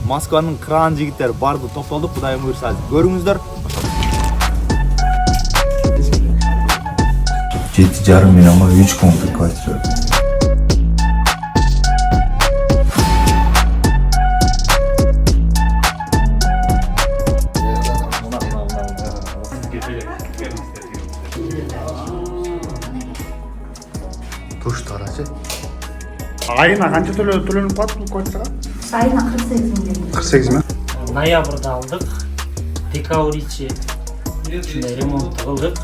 Москванын кран жигиттери барды топтолдук. Кудайым буйрса көрүңүздөр. 7,5 миллионга 3 комнатный квартира. Туш тарачы. Айына канча төлөнүп калат бул квартирага? Айына 48 мың. 48 миң. Ноябрда алдык. Декабрь ичи ремонт кылдык.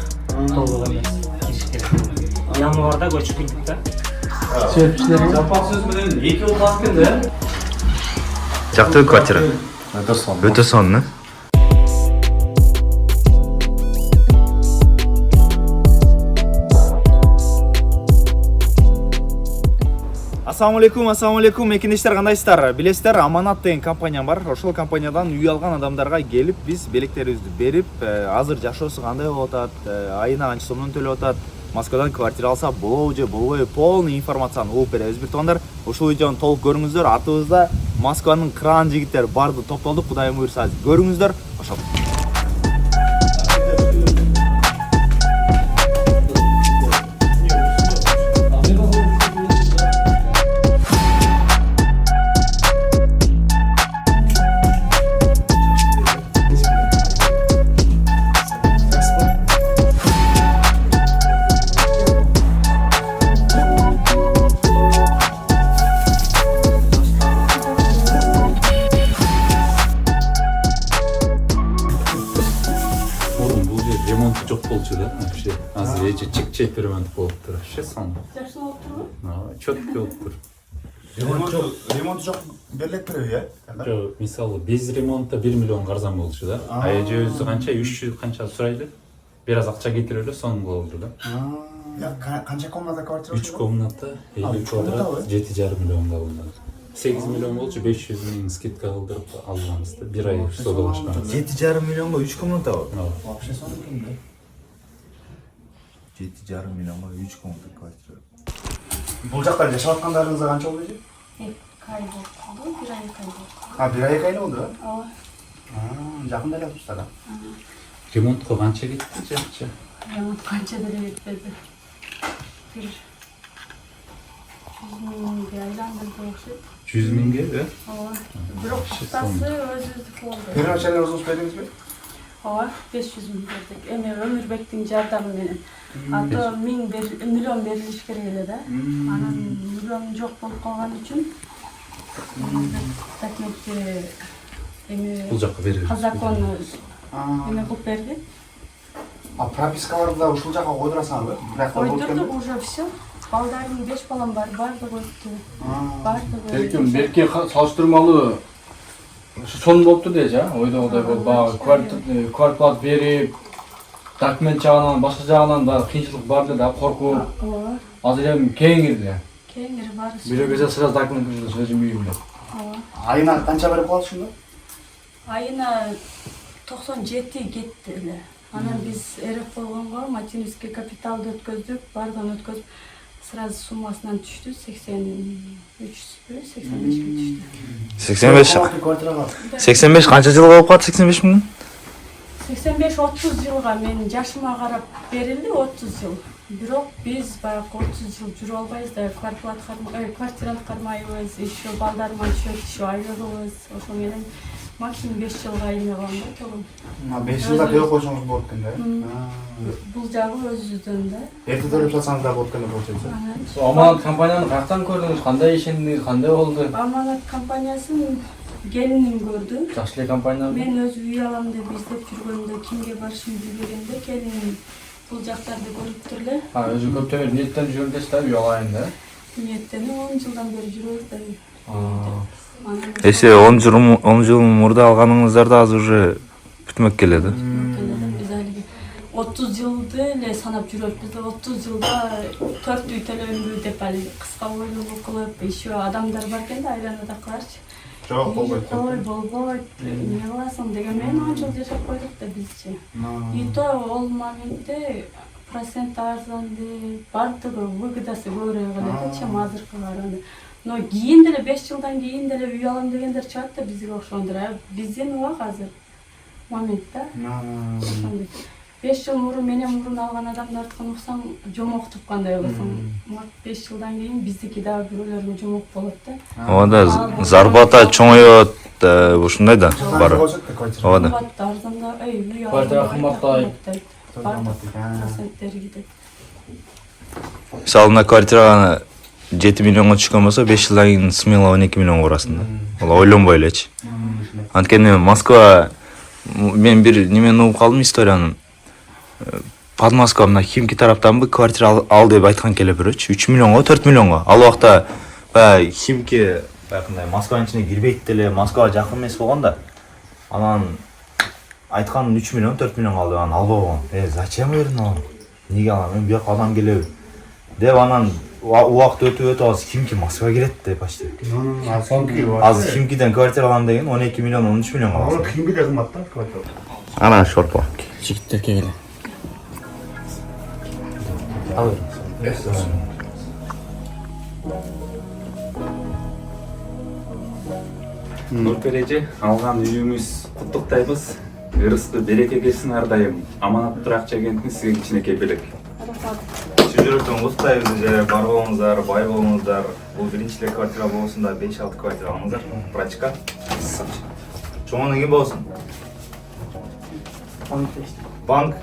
Толук эмес. Кириш керек. Январда көчүп келдик да. Жапак сөз менен 2 жыл басып келди. Жактуу квартира. Өтө сонун. Ассаламу алейкум, экинчилер кандайсыздар? Билесиздер, Аманат деген компания бар. Ошол компаниядан үй алган адамдарга келип, биз белектерибизди берип, азыр жашоосу кандай болуп атат, айына канча сомдон төлөп атат, Москвадан квартира алса болобу же болбойбу, полный информацияны угуп беребиз бир туугандар. Ушул видеону толук көрүңүздөр. Артыбызда Москванын кран жигиттери барды топтолдук. Кудайым буйрса көрүңүздөр. Ошол. Ремонт жок болчу да, вообще. Азыр эже чек ремонт болуптур. Вообще сон. Жакшы болуп турбу? Чөт болуптур. Ремонт жок берилет береби, э? Жок, мисалы без ремонтта 1 миллион арзан болчу да. А эже өзү канча 300 канча сурайлы. Бир аз акча кетирип эле сонун болду да. Канча комната квартира? 3 комната, 50 квадрат, 7,5 миллионга алынды. 8 миллион болчу, 500 миң скидка кылдырып алганбыз да. Бир ай содалашкан. 7,5 миллионга 3 комната бар. Вообще сонун экен да. 7,5 миллионга 3 комнатный квартира. Бул жакта жашап аткандарыңызга канча болду эже? 2 ай болду, 1 ай 2 ай болду. Бир ай 2 ай болду, э? Ооба. Жакында эле атыптыр да. Ремонтко канча кетти жакча? Ремонт канча деле кетпеди. Бир 100 миңге айландырды окшойт. 100 миңге, э? Ооба. Бирок кыштасы өзүбүздүкү болду. Первоначально өзүңүз бердиңизби? Ооба, 500 миң бердик. Эми Өмүрбектин жардамы менен. Ата миллион берилиш керек эле да. Анан миллион жок болуп калган үчүн документти эми Бул жакка беребиз. закон эме кылып берди. А пропискаларды да ушул жака койдурасыңарбы? Койдурдук уже все. Балдарым 5 балам бар, бардыгы өттү. Бардыгы. Эркин берки салыштырмалуу сонун болуптур дейчи, а? Ойдогудай болуп, баягы квартплат берип, документ жагынан, башка жагынан да кыйынчылык бар эле да, коркуп. Ооба. Азыр эми кеңирди. Кеңири бар. Бирөөгө сразу документ кылып өзүм үйүмдө. Ооба. Айына канча берип калат ушунда? Айына 97 кетти эле. Анан биз эреп койгонго материнский капиталды өткөздүк, бардыгын өткөзүп, сразу суммасынан түштү, 83-85 түштү. 85 канча жыл болуп калат 85 миң? 85-30 жылга менин жашыма карап берилди, 30 жыл. Бирок биз баягы 30 жыл жүрүп албайбыз да, квартираны кармайбыз, еще балдарыма чөп, еще айлыгыбыз, ошо менен максимум 5 жылга эме кылам да, толук. 5 жылда төлөп койсоңуз болот экен да. Бул жагы өзүбүздөн да. Эрте төлөп жатсаңыз да болот экен получается. Аманат компанияны каяктан көрдүңүз? Кандай ишендиңиз? Кандай болду? Аманат компаниясын келиним көрдү. Жакшы эле компания. Мен өзү үй алам деп издеп жүргөндө, кимге барышымды билбегенде келиним бул жактарды көрүптүр эле. Өзү көптөн бери ниеттенип жүргөндөсүз да, үй алайын да. Ниеттенип 10 жылдан бери жүрөбүз да. Эсе 10 жыл мурда алганыңыздарда азыр уже бүтмөк келет. Биз алиги 30 жылды эле санап жүрөбүз да, 30 жылда 4 үй төлөнбү деп али кыска бойлуулук кылып, еще адамдар бар экен да, айланадакыларчы. Жок болбойт. Ой, болбойт. Эмне кыласың деген менен 10 жыл жашап койдук да бизчи. И то ол моментте процент арзанды, бардыгы выгодасы көбүрөөк эле, чем азыркы барганда. Но кийин деле 5 жылдан кийин деле үй алам дегендер чыгат да бизге окшогондор. Биздин уга азыр моментте. Ошондой. 5 жыл мурун менен мурун алган адамдардыкын уксаң жомок тупкандай болсоң, 5 жылдан кийин биздики дагы бирөөлөрүн жомок болот да. Оода зарплата чоңоёт, ушундай да бар. Оода. Арзанда, үй Квартира кымбаттай. Проценттери кетет. Мисалы мына квартирага 7 миллионго түшкөн болсо 5 жылдан кийин смело 12 миллионго урасың да. Ол ойлонбой элечи. Анткени Москва мен бир немени угуп калдым историяны. Под Москва мына Химки тараптанбы квартира ал деп айткан келе бирөөчү 3 миллионго 4 миллионго. Ал убакта баягы Химки баягындай Москванын ичине кирбейт деле, Москвага жакын эмес болгон да. Анан айткан 3 миллион 4 миллионго алып анан албай койгон. Зачем бердин аны? Неге алам? Мен бияка адам келеби? Деп анан убакыт өтүп азыр Химки Москвага кирет деп почти. Азыр Химкиден квартира алам деген 12 миллион 13 миллионго алат. Химкиде кымбат да квартира. Ана шорпо. Жигиттерге келе. Нурпер эже, алган үйүңүз куттуктайбыз. Ырыскы береке келсин ар дайым. Аманат Туракчы агентinin сизге кичинекей белек. Чын жүрөктөн куттуктайбыз эже, бар болуңуздар, бай болуңуздар. Бул биринчи эле квартира болсун да 5-6 квартира алыңыздар. Прачка. Чоңуна ким болсун? Банк.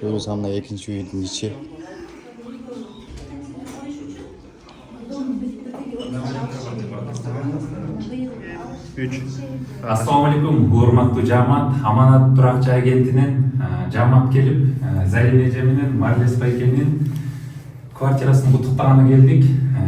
Görüyoruz hamla ikinci uyudun içi. Assalamu alaikum, hurmatlı Camat. Amanat Turакчы агентинен Camat келип, Зарин эже менен Марлес байкенин квартирасын куттуктаганы келдик.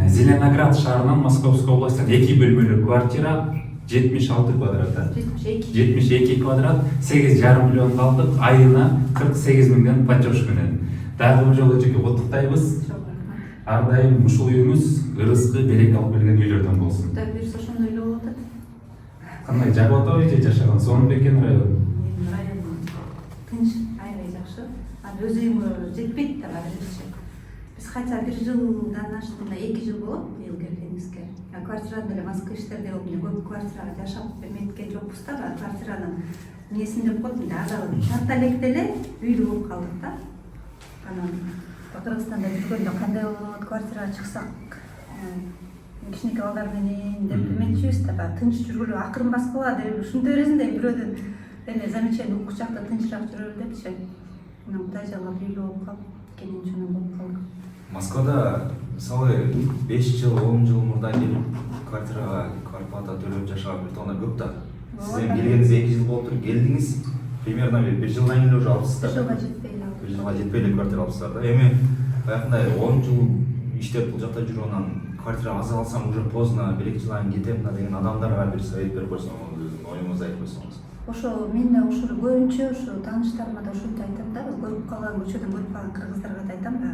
Зеленоград шаарынан Московской областынан 2 бөлмөлүү квартира 76 квадрат. 72 квадрат, 8,5 миллион алдык, айына 48 миңден платеж менен. Дагы бир жолу эжеге куттуктайбыз. Ар дайым ушул үйүңүз ырыскы береке алып келген үйлөрдөн болсун. Да, бир ошондой эле болуп атат. Кандай Жабатов эже жашаган Сонбекен району. Району тынч, аябай жакшы. Анан өз үйүмө жетпейт да азырчы. Биз кайса бир жылдан аштığında 2 жыл болот быйыл келгенибизге. Квартирада деле Москва иштерде болуп, көп квартирага жашап эметкен жокпуз да, квартиранын несин деп коет, азабы. Шартта элек деле үйлүү болуп калдык да. Анан Кыргызстанда жүргөндө кандай болот, квартирага чыксак, кичинекей балдар менен деп эметчүбүз да, тынч жүргүлө, акырын баскыла деп ушундай эресинде бирөөдөн эме замечание укчакта тынчыраак жүрөлү депчи. Анан Кудай жагып үйлүү болуп калып, кенен чоң болуп калдык. Москвада мисалы 5 жыл 10 жыл мурда келип квартирага квартплата төлөп жашаган бир тонна көп да. Сиздин келгениңизге 2 жыл болуптур, келдиңиз примерно 1 жылдан кийин уже алыпсыздар. 1 жылга жетпей эле. 1 жылга жетпей эле квартира алыпсыздар да. Эми баягындай 10 жыл иштеп бул жакта жүрүп анан квартира аз алсам уже поздно, белек жылайын кетем да деген адамдарга бир совет берип койсоңуз, оюңузду айтып койсоңуз. Ошо мен да ушул көбүнчө ушу тааныштарыма да ушунду айтам да, көрүп калган, көчөдөн көрүп калган кыргыздарга да айтам да,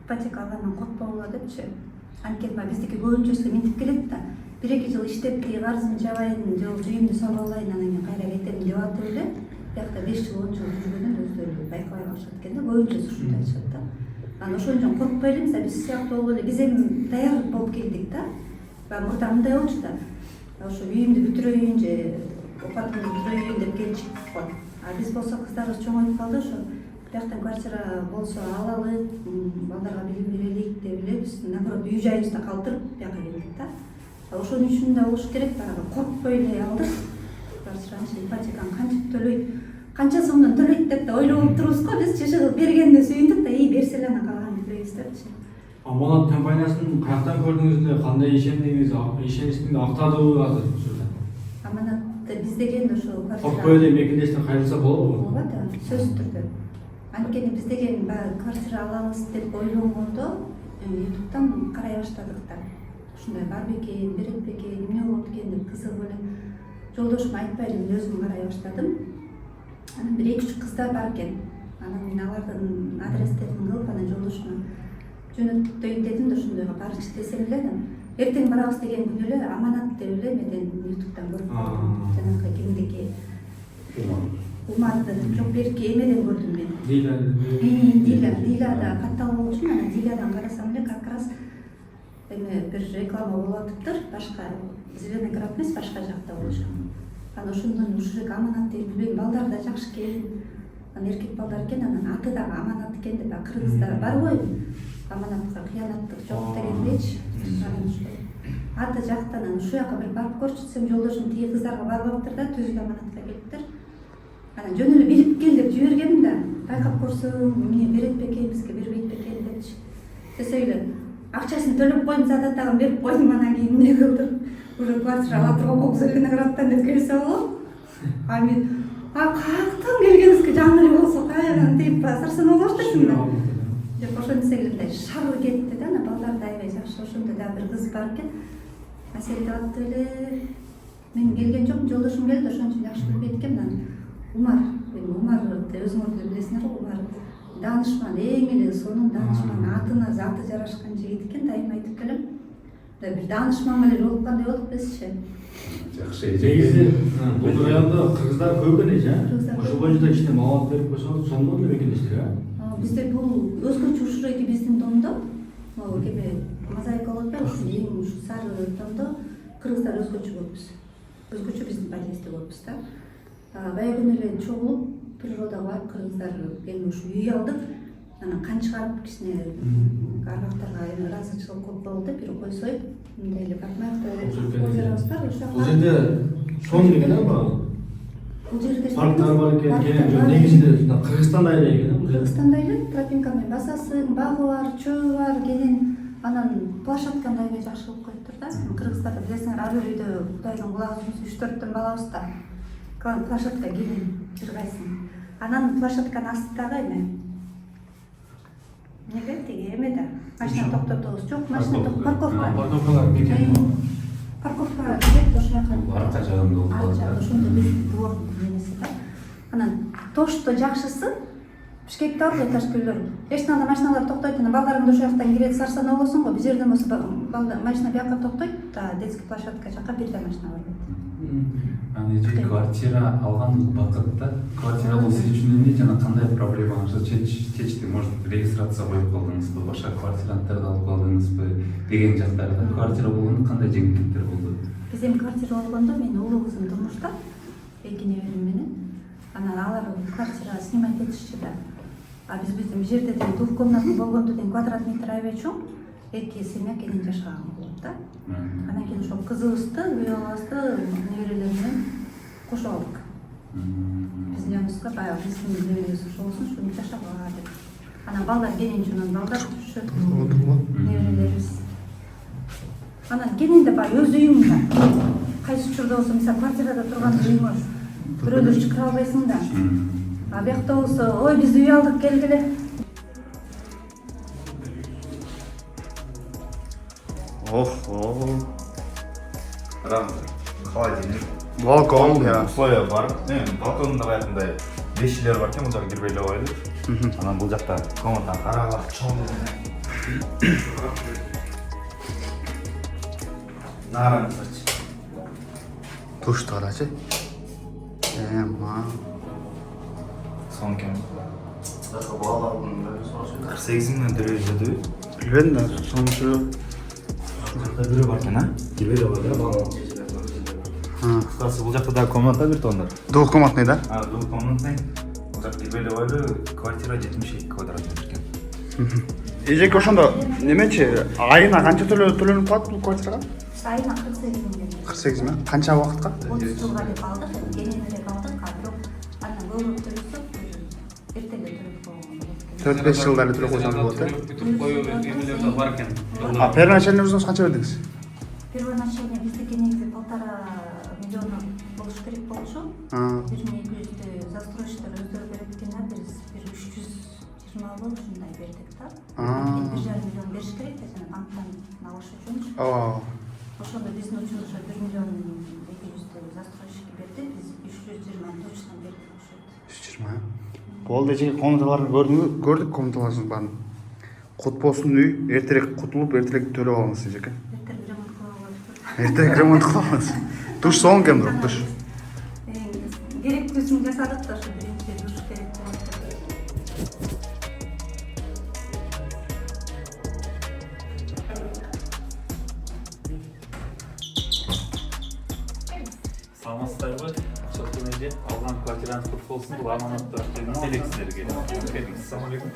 ипотека алгандан коркпогула депчи. Анткени биздики көбүнчөсү минтип келет да. 1-2 жыл иштеп, карызымды жабайын, жыл жүйүмдү салып алайын, анан кийин кайра кетем деп атып эле биякта 5 жыл 10 жыл жүргөндөн өздөрү байкабай калышат экен да, көбүнчөсү ушундай айтышат да. Анан ошон үчүн коркпой эле, мисалы биз сыяктуу болуп эле биз эми даяр болуп келдик да. Баягы мурда мындай болчу да. Ошо үйүмдү бүтүрөйүн же опатымды бүтүрөйүн деп келчү го. А биз болсо кыздарыбыз чоңоюп калды, ошо бияктан квартира болсо алалы, балдарга билим берелик деп эле биз наоборот үй жайыбызды калтырып бияка келдик да. Ошон үчүн да болуш керек, баягы коркпой эле алдык. Квартираны ипотеканы канча төлөйт, канча сомдон төлөйт деп да ойлоп турубуз го. Биз чыгып бергенде сүйүндүк да, берсе эле анан калганын төлөйбүз депчи. Аманат компаниясын каяктан көрдүңүз, кандай ишендиңиз, ишеничиңизди актадыбы азыр ушул? Аманатты биз деген ошо Коркпой эле мекендештен кайрылса болобу? Ооба да, сөзсүз түрдө. Анткени биз деген баягы квартира алабыз деп ойлогондо ютубтан карай баштадык да. Ушундай бар бекен, берет бекен, эмне болот экен деп кызыгып эле жолдошума айтпай эле өзүм карай баштадым. Анан бир 2-3 кыздар бар экен. Анан мен алардын адрестерин кылып, анан жолдошума жөнөтөйүн дедим да, ошондойго барчы десем эле эртең барабыз деген күнү эле Аманат деп эле меден ютубтан көрүп калдым. Жанагы кимдики Умарды жок берки эмеден көрдүм мен. Дилада катталып болчу, анан Дилядан карасам эле как раз эме бир реклама болуп атыптыр, башка Зеленоград эмес, башка жакта болчу. Анан ошондон ушул Аманат деп билбейм, балдар да жакшы экен. Анан эркек балдар экен, анан аты дагы Аманат экен деп, кыргызда бар го Аманатка кыянаттык жок дегендейчи. Анан ошо аты жактан анан ушул жака бир барып көрчү десем, жолдошум тиги кыздарга барбаптыр да, түзүл Аманатка келиптир. Анан жөн эле билип кел деп жибергем да, байкап көрсөң эмне берет бекен, бизге бербейт бекен депчи. Десе эле акчасын төлөп коюм, задатагын берип коюм, анан кийин эмне кылдыр, уже квартира ала турган болуп Зеленоградтан деп келсе болот. А мен каяктан келгениңизге жаңы эле болсо каядан деп сарсанаа баштайсың да. Деп ошон десе эле мындай шабыр кетти да, анан балдар да аябай жакшы. Ошондо да бир кыз бар экен. Асель деп атты эле. Мен келген жокмун, жолдошум келди, ошон үчүн жакшы билбейт экенмин анан. Умарды өзүңөр билесиңер го, Умар даанышман, эң эле сонун даанышман, атына заты жарашкан жигит экен, дайыма айтып келем. Бир даанышман менен жолуккандай болуп бизчи. Жакшы. Негизи бул райондо кыргыздар көп эле, ошол боюнча кичине маалымат берип койсоңуз сонун болот мекендештер, Бизде бул өзгөчө ушуреки биздин домдо, могу кеме мозаика болот да, ушул эң ушу сары домдо кыргыздар өзгөчө көппүз. Өзгөчө биздин подъездде көппүз да. Баягы күнү эле чогулуп природага барып кыргыздар келип ушу үй алдык. Анан кан чыгарып кичине арбактарга ыраазычылык көп болду, бир койсоюп, мындай эле Батмаевда озерабыз бар, ошол жакта. Бул жерде сон деген баягы Бул жерде парктар бар экен, негизинде Кыргызстандай эле экен, бул жерде. Кыргызстандай эле тропинка менен басасың, багы бар, чөбү бар, кенен анан площадканы аябай жакшы кылып коюптур да. Кыргыздарда билесиңер, ар бир үйдө Кудайдын кулагыбыз 3-4төн балабыз да. Площадка кенен бир кайсын. Анан площадканын астындагы эме эмне тиги эме да, машина токтотобуз, жок, машина парковка. Парковкалар бекем. Парковка деп ошол жака. Арка жагында болуп калат. Ошондо биз двор немеси да. Анан тошто жакшысы Бишкекте бар этажды үйлөр. Эчтекте машиналар токтойт, анан балдарың ошол жактан кирет, сарсанаа болосуң го. Биз жерден болсо машина бияка токтойт, детский площадка жака бирден машина бар. Аны эже квартира алган убакытта квартира алуу сиз үчүн эмне жана кандай проблемаңызды чечти? Может, регистрация коюп калдыңызбы, башка квартиранттарды алып калдыңызбы деген жактарда квартира болгондо кандай жеңилдиктер болду? Биз эми квартира болгондо менин улуу кызым турмушта, эки неберем менен. Анан алар квартира снимать этишчи да. А биздин жерде деген двухкомнатный болгондо деген квадрат метр аябай чоң, эки семья кенен жашаган болот да. Анан кийин ошол кызыбызды, үй балабызды неберелер менен кошуп алдык. Биздин жаныбызга баягы биздин неберебиз ошол болсун, ушуну жашаба деп. Анан балдар кенен жөнүн балдар түшөт. Неберелерибиз. Анан кененде баягы өз үйүң да. Кайсы учурда болсо, мисалы квартирада турган үйүңөр бирөөлөр чакыра албайсың да. А биякта болсо, ой биз үй алдык келгиле. Охо. Холодильник. Балкон, Условия бар. Балконда баягындай бешилер бар экен, бул жака кирбей эле коелу. Анан бул жакта комнатаны караап чоң. Нараңыздарчы. Туш тарачы. Ма. Son kim? 48 milyon liraya ödedi. Билбедим да, сончу. Burada biri var ha? Gibi de var ya bana. Kısası bu jakta da komanda bir tonlar. Двухкомнатный, да? Ha, bu komanda bu jakta gibi de var kvartira 72 kvadrat metre. Эжеке ошондо немечи айына канча төлөнүп калат бул квартирага? Сайына 48 миллион. 48 миң. Канча убакытка? 30 жылга деп алдык, кененирээк алдык, бирок андан көбүрөөк төлөсөк эртеге төлөп койгон. 4-5 жылда эле төлөп койсоңуз болот, э? Бүтүп коюу эмелер бар экен. А первоначальный взнос канча бердиңиз? Первоначально биздики негизи 1,5 миллион болуш керек болчу. 1200 застройщиктер өздөрү берет экен, биз 320 болуп ушундай бердик да. 1,5 миллион бериш керек да, жана банктан алыш үчүн. Ооба. Ошондо биздин үчүн ошо 1 миллион 200 застройщик берди, биз 320 точно бердик ошо. 320. Болду, эжеке комнаталарды көрдүк комнаталарыңыздын баарын. Кут болсун үй, эртерээк кутулуп, эртерээк төлөп алыңыз эжеке. Эртег ремонт кылып алып. Эртерээк ремонт кылып алыңыз. Душ соң экен бирок, душ. Керектүүсүн жасадык да, ошо биринчи душ керек болот. Саламатсыздарбы? Чоктун эже алган квартираныз кут болсун, бул аманаттуу активдин элек силерге. Ассаламу алейкум.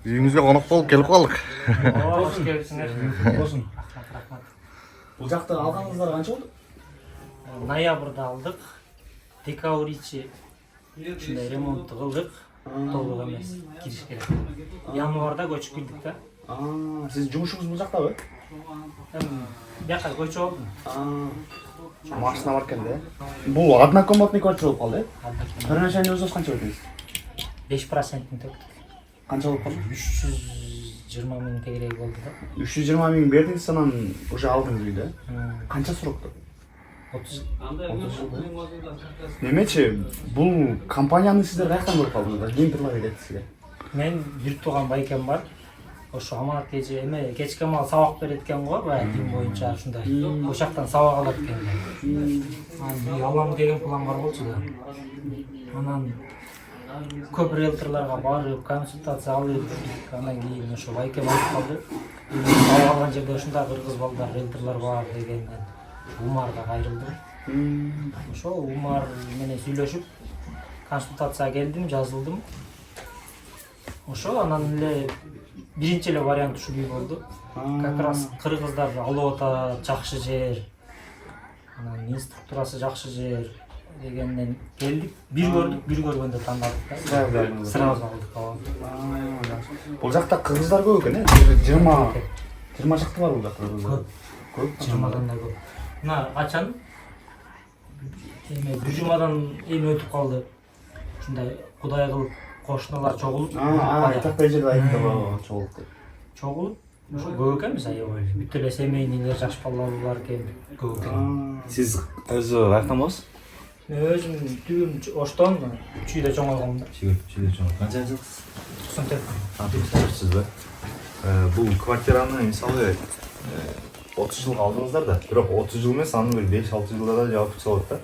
Үйүңүзгө конок болуп келип калдык. Хош келипсиңер. Бул жакты алганыңыздар канча болду? Ноябрда алдык. Декабричи ушундай ремонтту кылдык. Толук эмес, кириш керек. Январда көчүп келдик да. Сиз жумушуңуз бул жактабы? Бияка көчүп алдым. Машина бар экен да. Бул однокомнатный квартира болуп калды, э? Первоначальный взнос канча бердиңиз? 5% төктүк. Канча болуп калды? 320 миң тегерек болду да. 320 миң бердиңиз, анан уже алдыңыз үйдү. Канча срокто? 30 Немечи, бул компанияны сиздер каяктан көрүп калдыңыздар? Ким предлагать этти сизге? Мен бир тууган байкем бар. Ошо аманат кече эме кечке мал сабак берет экен го, баягы дин боюнча ушундай. Ошол жактан сабак алат экен. Анан аламы деген план бар болчу да. Анан көп риэлторлорго барып, консультация алып, андан кийин ошо байкем айтып калды. Сабак алган жерде ушундай кыргыз балдар риэлторлор бар дегенден Умарга кайрылдым. Ошо Умар менен сүйлөшүп, консультацияга келдим, жазылдым. Ошо анан эле биринчи эле вариант ушул үй болду. Как раз кыргыздар алып атат, жакшы жер. Анан инструктурасы жакшы жер дегенден келдик. Бир көрдүк, бир көргөндө тандадык. Сразу алдык. Бул жакта кыргыздар көп экен, э? 20 чакты бар бул жакта кыргыздар. Көп, 20дан да көп. Мына качан эме бир жумадан эми өтүп калды. Ушундай кудай кылып кошуналар чогулуп, Айтактай жерде айтты чогулуп. чогулуп, ошо көп экенбиз аябай. Бүт эле семейныйлер, жаш балалар экен, көп экен. Siz özü kayaktan bolsunuz? Өзүм түйүм оштон чүйдө чоңойгом да. Çiğde çoğun. Kaç yaşındasınız? 94. Siz be. Bu kvartirаны мисалы 30 жыл алдыңыздар да, бирок 30 жыл эмес, анын бир 5-6 жылда да жаап чыга болот да.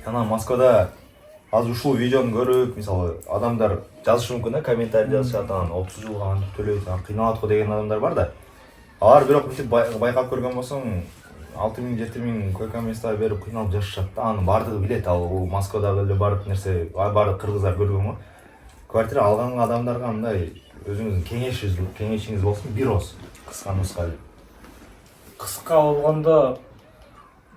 Анан Москвада азыр ушул видеону көрүп, мисалы адамдар жазышы мүмкүн да, комментарий жазышат, анан 30 жылга антип төлөйт, анан кыйналат го деген адамдар бар да. Алар бирок мынтип байкап көргөн болсоң, 6 миң койка места берип кыйналып жашашат да. Анын баардыгы билет, ал Москвадагы эле бардык нерсе, баардык кыргыздар көргөн го. Квартира алган адамдарга мындай өзүңүздүн кеңешиңиз болсун, бир ооз кыска нуска. Кыска болгондо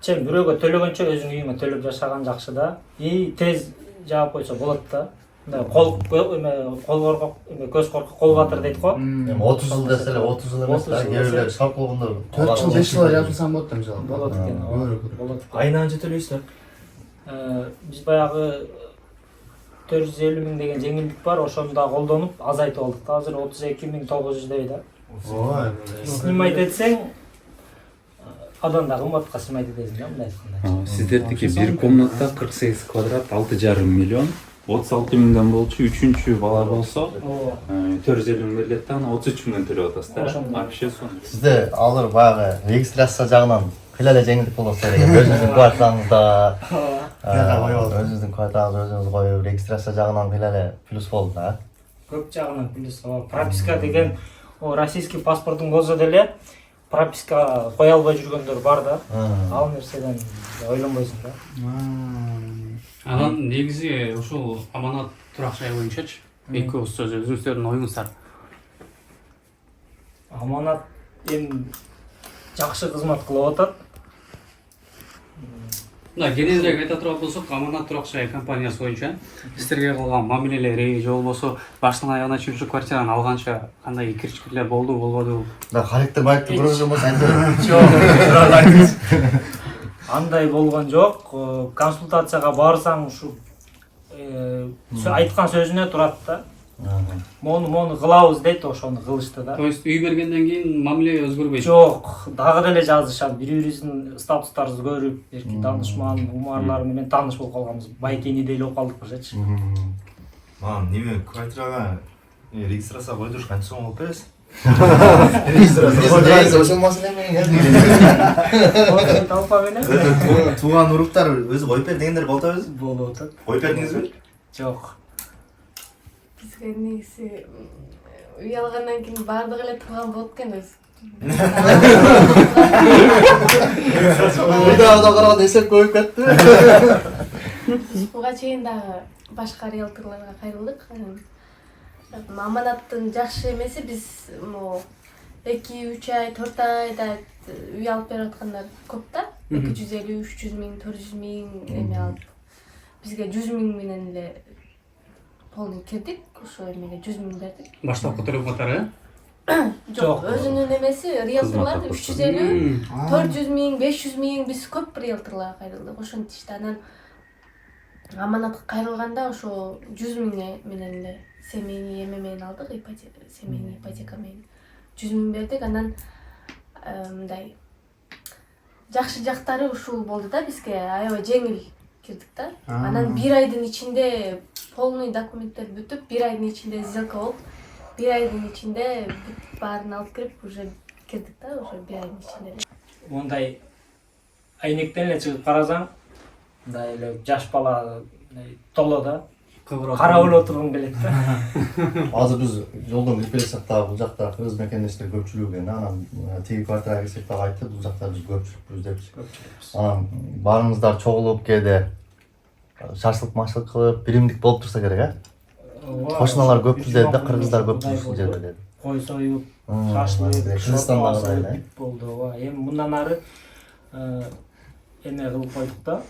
чен бирөөгө төлөгөнчө өзүң үйүңө төлөп жашаган жакшы да. Тез жаап койсо болот да. Мындай кол коркок, көз коркок кол батыр дейт го. 30 жыл десе эле 30 жыл эмес да. Кээ шарт болгондо 4 жыл 5 жыл жашасам болот да мисалы. Болот экен. Болот. Айына канча төлөйсүздөр? Биз баягы 450 миң деген жеңилдик бар, ошону да колдонуп азайтып алдык да. Азыр 32.900 да. Снимать этсең адан да кымбатка снимать этесиң да, мындай айтканда. Сиздердики бир комната 48 квадрат 6,5 миллион. 36 миңден болчу, үчүнчү бала болсо 450 миң берилет да, 33 миңден төлөп атасыздар. Вообще сонун. Сизде алыр баягы регистрация жагынан кыйла эле жеңилдик болот керек. Өзүңүздүн квартираңызда өзүңүздүн квартираңызды өзүңүз коюп регистрация жагынан кыйла эле плюс болду да. Көп жагынан плюс. Прописка деген российский паспортуң болсо деле прописка кое албай жүргөндөр бар да. Ал нерседен ойлонбойсуң да. Анан негизи ушул аманат турак жай боюнчачы эки ооз сөз өзүңүздөрдүн оюңуздар. Аманат эми жакшы кызмат кылып атат. Мына кененирээк айта турган болсок, аманат турак жай компаниясы боюнча сиздерге кылган мамилелери же болбосо баштан аягына чейин квартираны алганча кандай кирчикирлер болду, болбоду? Да, характер байыпты көргөзгөн болсо айтып. Жок. Андай болгон жок. Консультацияга барсаң ушу айткан сөзүнө турат да. Мону кылабыз дейт, ошону кылышты да. То есть үй бергенден кийин мамиле өзгөрбөйт? Жок, дагы деле жазышат. Бири-бирибиздин статустарыбызды көрүп, эрки таанышман, умарлар менен тааныш болуп калганбыз. Байкени деле болуп калдыкпызчы. Мам, неме квартирага регистрация койдуруш канча сом болуп бересиң? Ошонмасын эми. Талпа менен. Тууган уруктар өзү коюп бер дегендер болуп атабыз. Болуп атат. Коюп бердиңизби? Жок. Бизге негизи үй алгандан кийин баардыгы эле турган болот экен өзү. Уйда караганда эсеп коюп кетти. Биз буга чейин дагы башка риэлторлорго кайрылдык. Аманаттын жакшы эмеси биз 2-3 ай, 4 айда үй алып берип аткандар көп да. 250, 300 миң, 400 миң эме алып. Бизге 100 миң менен эле полный кирдик, ошо эмеге 100 миң бердик. Баштапкы төлөмдөр, Жок, өзүнүн эмеси риэлторлор 350, 400 миң, 500 миң биз көп риэлторлорго кайрылдык. Ошентишти. Анан аманатка кайрылганда ошо 100 миң менен эле семейный эме менен алдык, семейный ипотека менен 100 миң бердик. Анан мындай жакшы жактары ушул болду да, бизге аябай жеңил кирдик да. Анан 1 айдын ичинде полный документтер бүтүп, 1 айдын ичинде сделка болуп, 1 айдын ичинде баарын алып кирип уже кирдик да, уже 1 айдын ичинде. Мондай айнектен эле чыгып карасаң, мындай эле жаш бала толо да. Карап эле отургум келет да. Азыр биз жолдон кирип келсек дагы бул жакта кыргыз мекендештер көпчүлүк экен. Анан тиги квартирага кирсек дагы айтты, бул жакта биз көпчүлүкпүз депчи. Анан баарыңыздар чогулуп кээде шашлык кылып, биримдик болуп турса керек, Кошуналар көппүз деди да, кыргыздар көппүз ушул жерде деди. Кой союп, шашлык, Кыргызстандагы болду. Эми мындан ары эме кылып койдук да.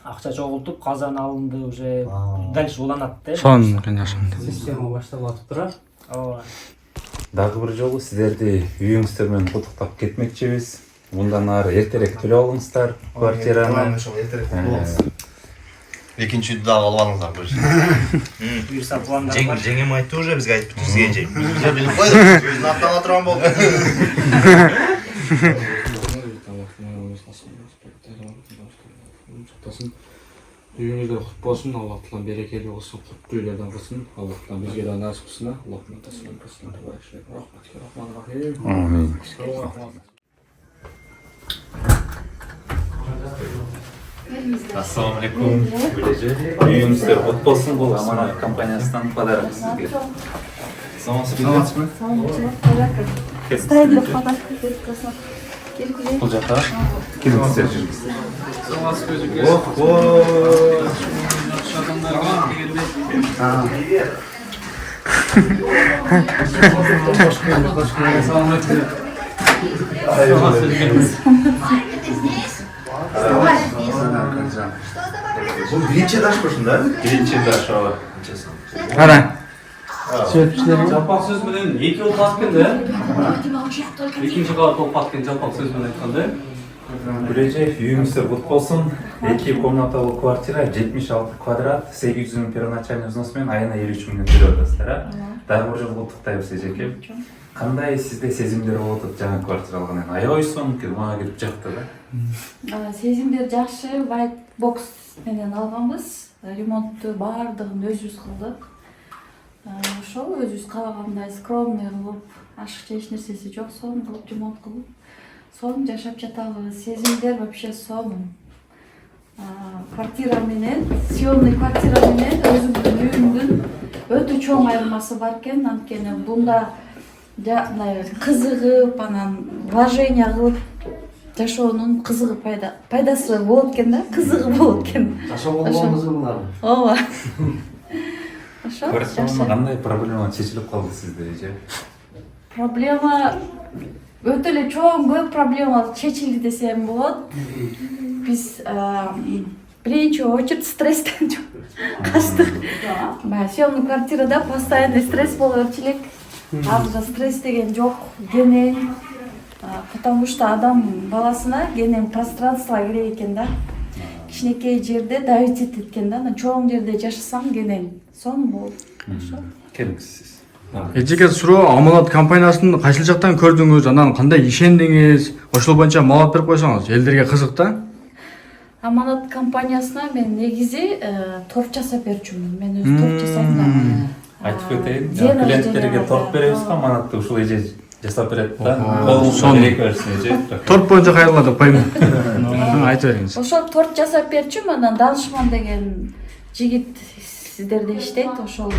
Акча чогултуп, казан алынды, уже дальше уланат да. Сон, конечно. Система башталып атыптыр. Ооба. Дагы бир жолу сиздерди үйүңүздөр менен куттуктап кетмекчибиз. Мындан ары эртерээк төлөп алыңыздар квартираны. Экинчи үйдү дагы алып алыңыздар бир. Буйрса пландар бар. Жеңем айтты уже бизге айтып биттиңиз кенже. Биз билип койдук. Өзүнүн атынан турган болду. Үйүңүздөр кут болсун, Аллах Таала берекелүү болсун, куттуу үйлерден кылсын. Аллах Таала бизге да насип кылсын. Аллахтан таслим кылсын. Амин. Ассаламу алейкум. Үйүңүздөр кут болсун, бул Аманат компаниясынан подарок сизге. Саламатсызбы? Стайлы подарка берип турасың. Бул жакта келиңиздер жүрүңүздөр. Бул биринчи этаж ушунда? Биринчи этаж ооба. Кара. Жалпак сөз менен 2 жыл тартып келди. Экинчи кабат болуп калып кеткен жалпак сөз менен айтканда. Гүлежеев, үйүңүздөр кут болсун. 2 комнаталуу квартира, 76 квадрат, 800 миң первоначальный взнос менен айына 53 миңден төлөп атасыздар, а? Дагы бир жолу куттуктайбыз эжеке. Кандай сизде сезимдер болуп атат жаңы квартира алгандан? Аябайсың, мага кирип жакты да. Сезимдер жакшы, white box менен алганбыз. Ремонтту баардыгын өзүбүз кылдык. Ошол өзүбүз каалагандай скромный кылып, ашыкча эч нерсеси жок, сонун кылып ремонт кылып, сонун жашап жатабыз. Сезимдер вообще сонун. Квартира менен, съемный квартира менен өзүмдүн үйүмдүн өтө чоң айырмасы бар экен. Анткени бунда кызыгып, анан вложение кылып жашоонун кызыгы пайдасы болот экен да, кызыгы болот экен. Жашоо кызыгы булар. Ооба. Ошо Квартирада кандай проблема чечилип калды сизде эже? Проблема өтө эле чоң, көп проблема чечилди десем болот. Биз биринчи очередь стресстен качтык. Баягы съемный квартирада постоянный стресс болуп берчү элек. Азыр стресс деген жок, кенен. Потому что адам баласына кенен пространство керек экен да. Кичинекей жерде давить этет экен да, чоң жерде жашасаң кенен сонун болот. Кемсиз. Эжеке суроо, аманат компаниясын кайсыл жактан көрдүңүз, анан кандай ишендиңиз? Ошол боюнча маалымат берип койсоңуз, элдерге кызык да. Аманат компаниясына мен негизи торт жасап берчүмүн. Мен өзүм торт жасайм да. Айтып кетейин, клиенттерге торт беребиз го, аманатты ушул эже жасап берет да. Колуңузга берек берсин эже. Торт боюнча кайрыла деп коймун. Айтып бериңиз. Ошол торт жасап берчүм, анан Данышман деген жигит сиздерде иштейт, ошол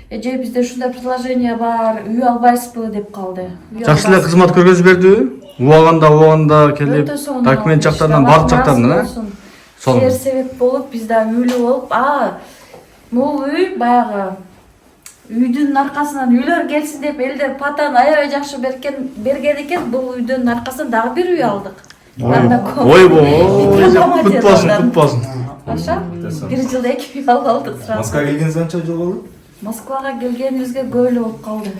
эже бизде ушундай предложение бар, үй албайсызбы деп калды. Жакшы эле кызмат көргөзүп бердиби? Убагында келип, документ жактарынан бардык жактарынан, Жер себеп болуп, биз да үйлүү болуп, бул үй баягы үйдүн аркасынан үйлөр келсин деп элдер патан аябай жакшы берген экен. Бул үйдүн аркасынан дагы бир үй алдык. Ойбой, кут болсун. Ошо бир жылда 2 үй алып алдык. Москвага келгениңизге канча жыл болду? Москвага келгенибизге көп эле болуп калды.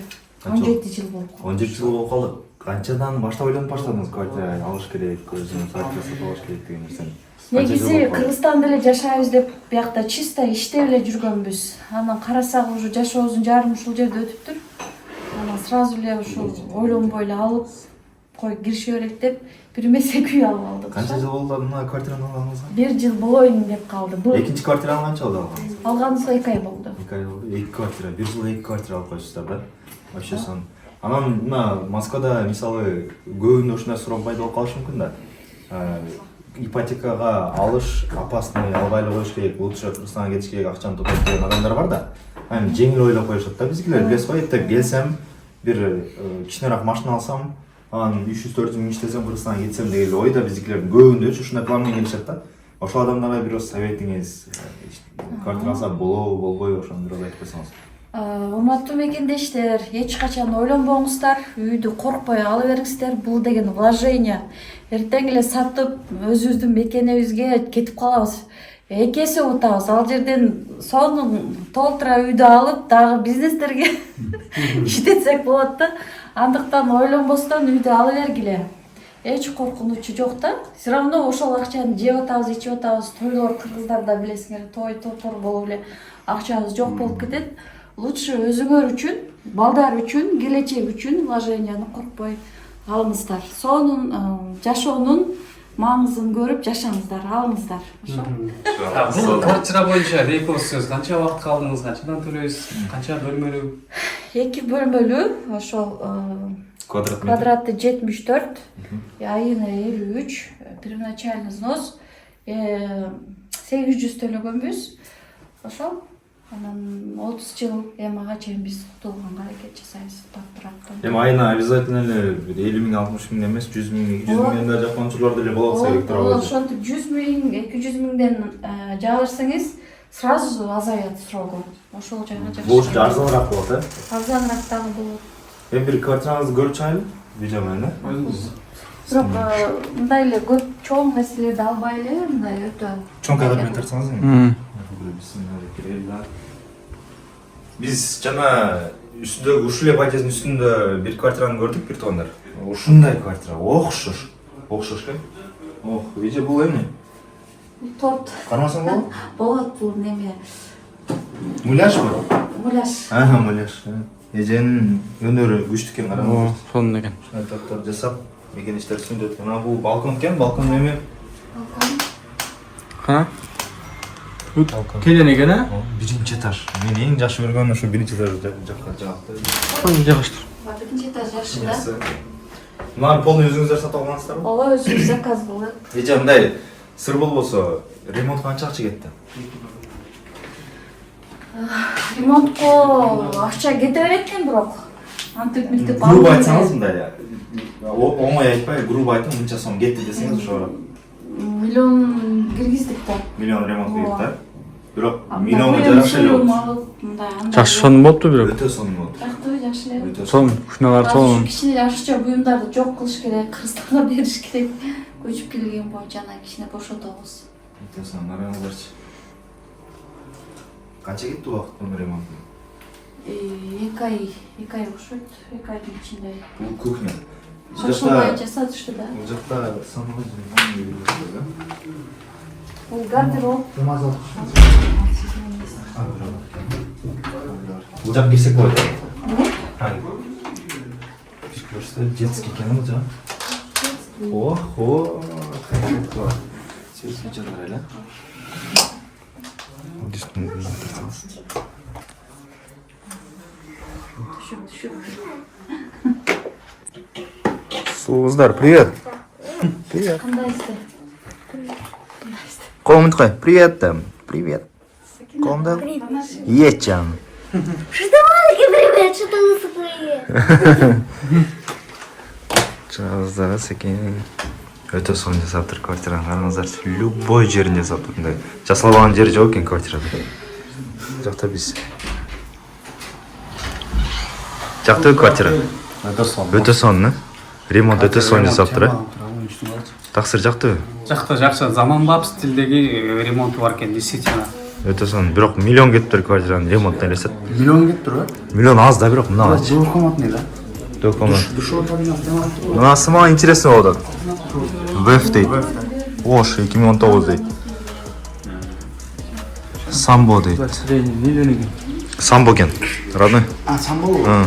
17 жыл болуп калды. 17 жыл болуп калды. Канчадан баштап ойлонуп баштадыңыз квартира алыш керек, өзүңүз квартира алыш керек деген нерсени? Негизи Кыргызстанда эле жашайбыз деп биякта чисто иштеп эле жүргөнбүз. Анан карасак уже жашообуздун жарымы ушул жерде өтүптүр. Анан сразу эле ушул ойлонбой эле алып кой кирише берет деп бир эмес 2 үй алып алдык. Канча жыл болду мына квартираны алганыңызга? 1 жыл болоюн деп калды. Бул Экинчи квартираны канча болду алганыңыз? алганыбызга 2 ай болду. 2 ай болду. 2 квартира, 1 жыл 2 квартира алып койсуздар да. Вообще сон. Анан мына Москвада мисалы көбүндө ушундай суроо пайда болуп калышы мүмкүн да. Ипотекага алыш опасный, албай эле коюш керек, лучше Кыргызстанга кетиш керек, акчаны топтоп деген адамдар бар да. Жеңил ойлоп коюшат да бизгилер, билесиз го, эртең келсем, бир кичинераак машина алсам, анан 300-400 миң иштесем Кыргызстанга кетсем деген ой да биздикилердин көбүндө ушундай план менен келишет да. Ошол адамдарга бир советиңиз, квартира алса болобу, болбойбу, ошону бир айтып койсоңуз. Урматтуу мекендештер, эч качан ойлонбоңуздар, үйдү коркпой ала бериңиздер. Бул деген вложение. Эртең эле сатып, өзүбүздүн мекенибизге кетип калабыз. Экеси утабыз. Ал жерден сонун толтура үйдү алып, дагы бизнестерге иштетсек болот да. Андыктан ойлонбостон үйдү ала бергиле. Эч коркунучу жок да. Все равно ошол акчаны жеп атабыз, ичип атабыз. Тойлор кыргыздарда билесиңер, той топор болуп эле акчабыз жок болуп кетет. Лучше өзүңөр үчүн, балдар үчүн, келечек үчүн вложенияны коркпой алыңыздар. Сонун жашоонун маңызын көрүп жашаңыздар, алыңыздар. Ошо. Бул квартира боюнча рейкосуз канча убакыт калдыңыз, канчадан төлөйсүз, канча бөлмөлүү? 2 бөлмөлүү, ошол квадраты 74, айына 53, первоначальный взнос 800 төлөгөнбүз. Ошол анан 30 жыл эмага чейин биз кутулганга аракет жасайбыз таптырактан. Эми айына обязательно эле 50 миң, 60 миң эмес, 100 миң, 200 миңден да жакканчылар деле болот керек турабы. Ошентип 100 миң, 200 миңден жабырсаңыз, сразу азаят срогу. Ошол жайга жакшы. Бул арзаныраак болот, Арзаныраак дагы болот. Эми бир квартираңызды көрүп чыгайлы, видео менен, Бирок мындай эле көп чоң нерселерди албай эле, мындай өтө чоң кадрмен тартсаңыз эми. Биз жана үстүндөгү ушул ипотеканын үстүндө бир квартираны көрдүк, бир тондар. Ушундай квартира окшош Окшош экен. Ох, эже бул эмне? Торт. Кармасаң болобу? Болот бул неме? Муляжбы? Муляж. Ага, муляж. Эженин өнөрү күчтүү экен, караңыз. Сонун экен. Ушундай торттор жасап, мекенештер сүндөт. Мына бул балкон экен, балкон неме? Ха? Келен экен, а? Биринчи этаж. Мен эң жакшы көргөнүм ошо биринчи этаж жакка жакты. Жакыштыр. Биринчи этаж жакшы да. Мына полный өзүңүздөр сатып алгансыздарбы? Ооба, өзүбүз заказ кылдык. Эже мындай сыр болбосо, ремонт канча акча кетти? Ремонтко акча кете берет экен бирок. Антип милтип Грубо айтсаңыз мындай, оңой айтпай, грубо айтып мынча сом кетти десеңиз ошо миллион киргиздик да. миллион ремонт кылып да. Бирок миллионго жараша эле болду. Жакшы сонун болупту бирок. Өтө сонун болду. Жактыбы, жакшы эле. Сонун, ушуналар сонун. Кичине жашыча буюмдарды жок кылыш керек, кыргызстанга бериш керек. Көчүп келген боюнча анан кичине бошотобуз. Өтө сонун, караңыздарчы. Канча кетти убакыт бунун ремонтуна? 2 ай окшойт. 2 айдын ичинде. Бул кухня. Ошондой жасатышты да. Бул жакта санабай жүргөн да. Бул гардероб. Бул жак кирсек болот. Көрсөтө детский экен бул жак. Охо. Сөз жана эле. Сулуздар, привет. Привет. Кандайсыздар? Қолымды қой. Привет там. Привет. Қолымды. Ет жаным. Что маленький привет, что ты высокое? Жағыздары секен. Өте соны жасап тұр квартираны. Қараңыздар, любой жерін жасап тұр. Мындай жасалған жері жоқ екен квартирада. Жақта біз. Жақта квартира. Өте соны. Ремонт өте соны жасап тұр. Тақсыр жақты. Жакта жакшы заманбап стилдеги ремонту бар экен, действительно. Өте соны. Бирок миллион кетип тұр квартираның ремонтына элестет. Миллион кетти тур, Миллион аз да, бирок мына аз. Двухкомнатный, да? Документ. Мынасы мага интересный болуп атат. ВЭФ дейт. Ош 2019 дейт. Самбо дейт. Самбо экен. Родной? А, самбо.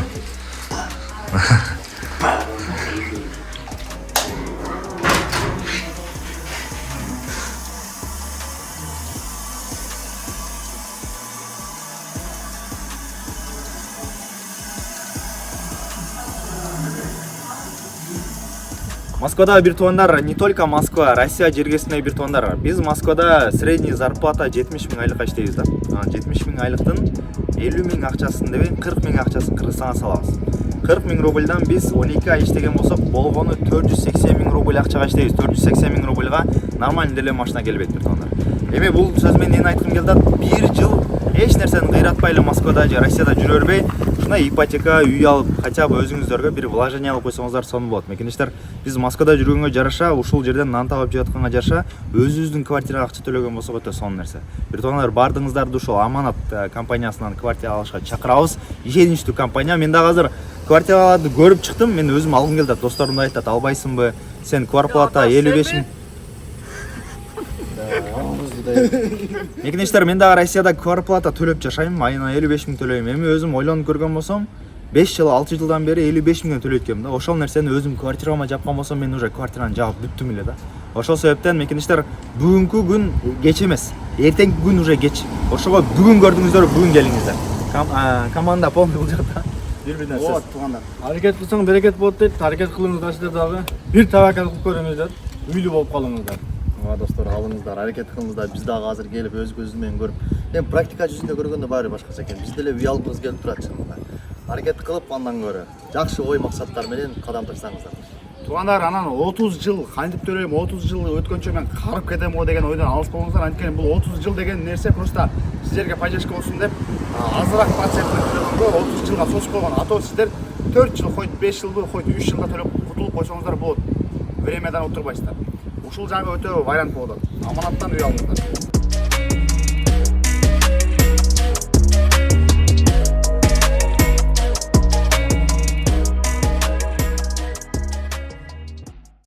Москвада бир туугандар, не только Москва, Россия жергесинде бир туугандар. Биз Москвада средний зарплата 70 000 айлыкка иштейбиз да. 70 000 айлыктын 50 000 акчасын дебей 40 000 акчасын Кыргызстанга салабыз. 40 000 рубльдан биз 12 ай иштеген болсок, болгону 480 000 рубль акчага иштейбиз. 480 000 рубльга нормальный деле машина келбейт бир туугандар. Эми бул сөз менен эмне айткым келди? Бир жыл эч нерсени кыйратпай эле Москвада же Россияда жүрө бербей, ушундай ипотека, үй алып, хотя бы өзүңүздөргө бир вложение алып койсоңуздар сонун болот. Мекенештер, биз Москвада жүргөнгө жараша, ушул жерден нан табып жатканга жараша, өзүбүздүн квартирага акча төлөгөн болсок өтө сонун нерсе. Бир туугандар, бардыгыңыздарды ушул Аманат компаниясынан квартира алышка чакырабыз. Ишеничтүү компания. Мен дагы азыр квартираларды көрүп чыктым. Мен өзүм алгым келди. Досторум да айтат, албайсыңбы? Сен квартплата 55 000. Мекенештер, мен дагы Россияда квартплата төлөп жашайм, айына 55 000 төлөйм. Эми өзүм ойлонуп көргөн болсом, 5 жыл, 6 жылдан бери 55 000 төлөйт экенмин да. Ошол нерсени өзүм квартирама жапкан болсом, мен уже квартираны жаап бүттүм эле да. Ошол себептен мекенештер, бүгүнкү күн кеч эмес, эртеңки күн уже кеч. Ошого бүгүн көрдүңүздөр, бүгүн келиңиздер. Команда полный бул жакта. Бир-биринен сөз. Туугандар. Аракет кылсаң берекет болот дейт. Аракет кылыңыздар сиздер дагы. Бир табакат кылып көрөңүздөр. Үйлүү болуп калыңыздар. Достор, алыңыздар, аракет кылыңыздар. Биз дагы азыр келип өз көзүбүз менен көрүп, эми практика жүзүндө көргөндө баары башкача экен. Биз деле үй алгыбыз келип турат чынында. Аракет кылып андан көрө жакшы ой максаттар менен кадам ташсаңыздар. Туугандар, анан 30 жыл кантип төлөйм, 30 жыл өткөнчө мен карып кетем го деген ойдон алыс болуңуздар. Анткени бул 30 жыл деген нерсе просто сиздерге поддержка болсун деп азыраак процентин төлөгөнгө 30 жылга созуп койгон. А то сиздер 4 жыл, хоть 5 жылбы, хоть 3 жылга төлөп кутулуп койсоңуздар болот. Времядан отурбайсыздар. Ушул жагы өтө вариант болот. Аманаттан үй алыңыздар.